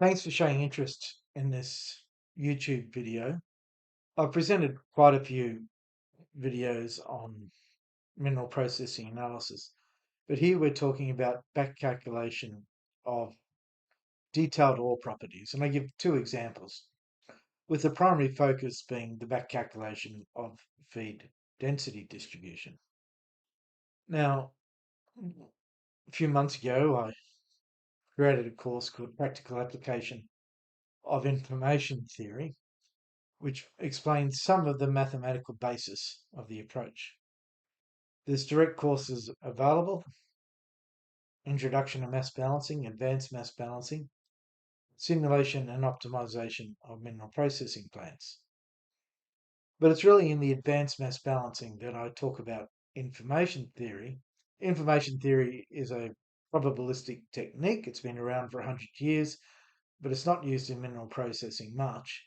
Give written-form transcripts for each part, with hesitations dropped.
Thanks for showing interest in this YouTube video. I've presented quite a few videos on mineral processing analysis, but here we're talking about back calculation of detailed ore properties, and I give two examples, with the primary focus being the back calculation of feed density distribution. Now, a few months ago, I created a course called Practical Application of Information Theory, which explains some of the mathematical basis of the approach. There's direct courses available: Introduction to Mass Balancing, Advanced Mass Balancing, Simulation and Optimization of Mineral Processing Plants. But it's really in the Advanced Mass Balancing that I talk about information theory. Information theory is a probabilistic technique. It's been around for 100 years, but it's not used in mineral processing much.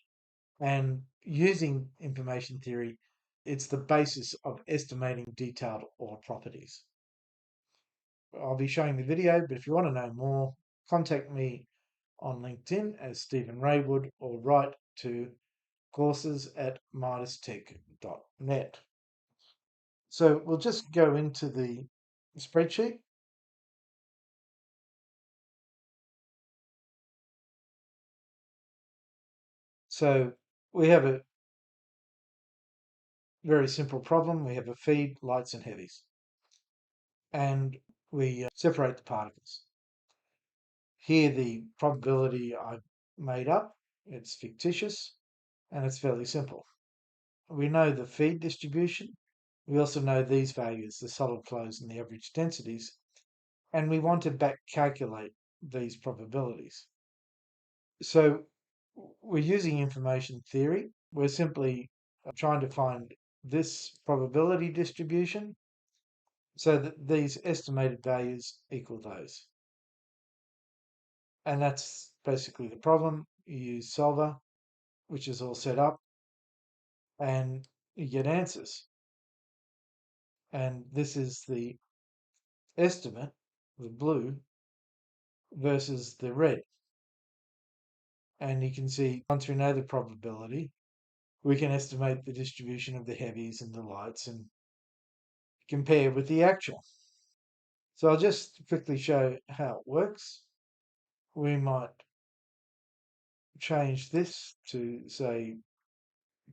And using information theory, it's the basis of estimating detailed ore properties. I'll be showing the video, but if you want to know more, contact me on LinkedIn as Stephen Raywood or write to courses@midastech.net. So we'll just go into the spreadsheet. So we have a very simple problem. We have a feed, lights and heavies, and we separate the particles. Here the probability I've made up, it's fictitious, and it's fairly simple. We know the feed distribution. We also know these values, the solid flows and the average densities, and we want to back calculate these probabilities. So we're using information theory. We're simply trying to find this probability distribution so that these estimated values equal those. And that's basically the problem. You use solver, which is all set up, and you get answers. And this is the estimate, the blue, versus the red. And you can see, once we know the probability, we can estimate the distribution of the heavies and the lights and compare with the actual. So I'll just quickly show how it works. We might change this to, say,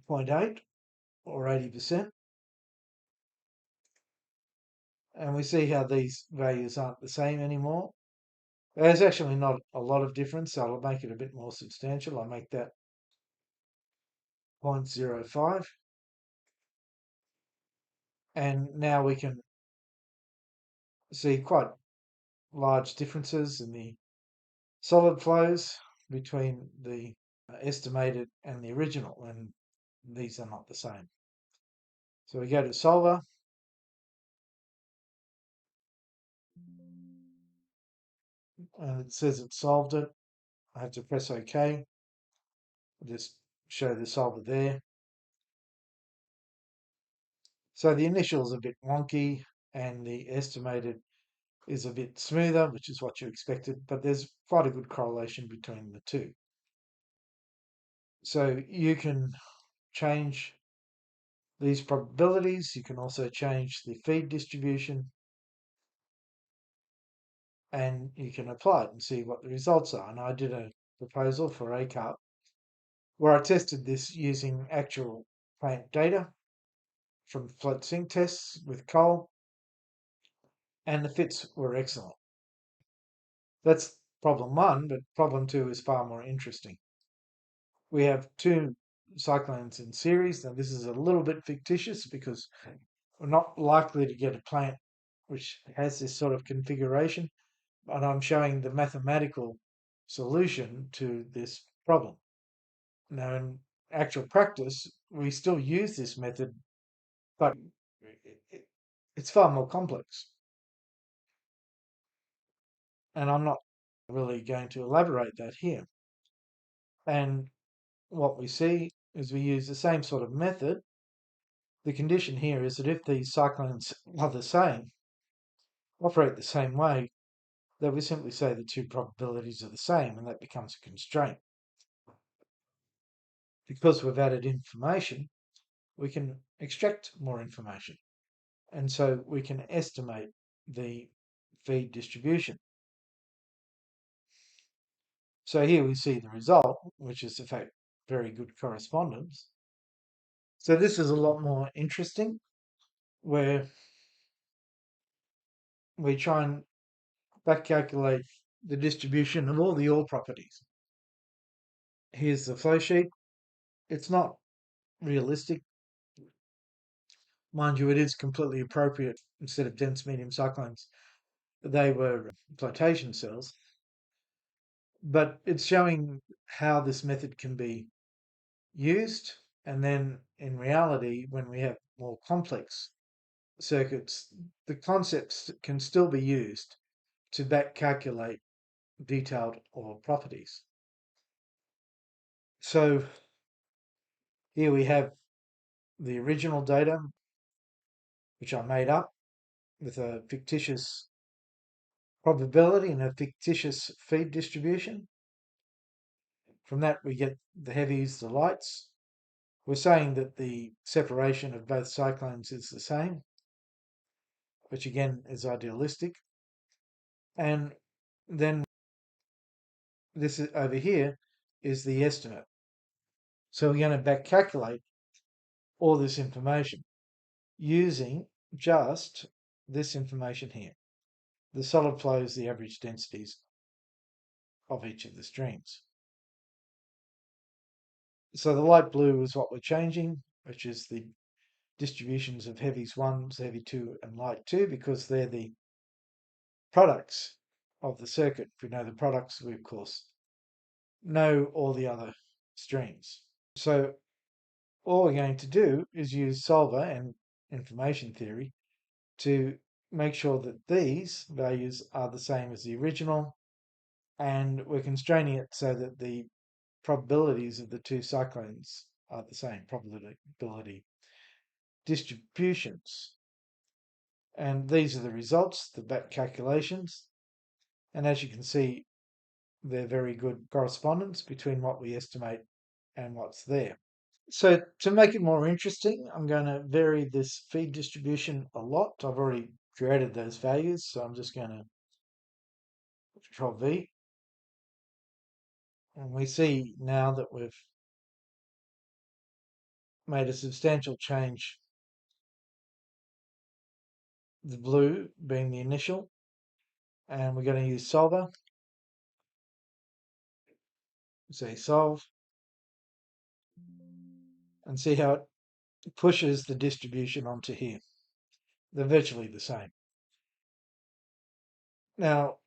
0.8 or 80%. And we see how these values aren't the same anymore. There's actually not a lot of difference, so I'll make it a bit more substantial. I'll make that 0.05. And now we can see quite large differences in the solid flows between the estimated and the original, and these are not the same. So we go to solver, and it says it solved it. I have to press OK. I'll just show the solver there. So the initial is a bit wonky and the estimated is a bit smoother, which is what you expected, but there's quite a good correlation between the two. So you can change these probabilities. You can also change the feed distribution, and you can apply it and see what the results are. And I did a proposal for ACARP where I tested this using actual plant data from float sink tests with coal, and the fits were excellent. That's problem one, but problem two is far more interesting. We have two cyclones in series. Now, this is a little bit fictitious because we're not likely to get a plant which has this sort of configuration, but I'm showing the mathematical solution to this problem. Now, in actual practice, we still use this method, but it's far more complex. And I'm not really going to elaborate that here. And what we see is we use the same sort of method. The condition here is that if these cyclones are the same, operate the same way, that we simply say the two probabilities are the same, and that becomes a constraint. Because we've added information, we can extract more information. And so we can estimate the feed distribution. So here we see the result, which is in fact very good correspondence. So this is a lot more interesting, where we try and back calculate the distribution of all the ore properties. Here's the flow sheet. It's not realistic. Mind you, it is completely appropriate. Instead of dense medium cyclones, they were flotation cells. But it's showing how this method can be used. And then in reality, when we have more complex circuits, the concepts can still be used to back calculate detailed ore properties. So here we have the original data, which I made up with a fictitious probability and a fictitious feed distribution. From that, we get the heavies, the lights. We're saying that the separation of both cyclones is the same, which again is idealistic. And then this is, over here is the estimate. So we're going to back calculate all this information using just this information here. The solid flows, the average densities of each of the streams. So the light blue is what we're changing, which is the distributions of heavies 1, heavy 2, and light 2, because they're the products of the circuit. If we know the products, we of course know all the other streams. So all we're going to do is use solver and information theory to make sure that these values are the same as the original, and we're constraining it so that the probabilities of the two cyclones are the same, probability distributions. And these are the results, the back calculations. And as you can see, they're very good correspondence between what we estimate and what's there. So to make it more interesting, I'm going to vary this feed distribution a lot. I've already created those values, so I'm just going to Control V. And we see now that we've made a substantial change, the blue being the initial, and we're going to use solver. Say solve, and see how it pushes the distribution onto here. They're virtually the same. Now,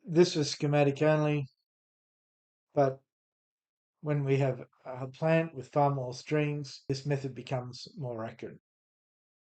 this was schematic only, but when we have a plant with far more streams, this method becomes more accurate.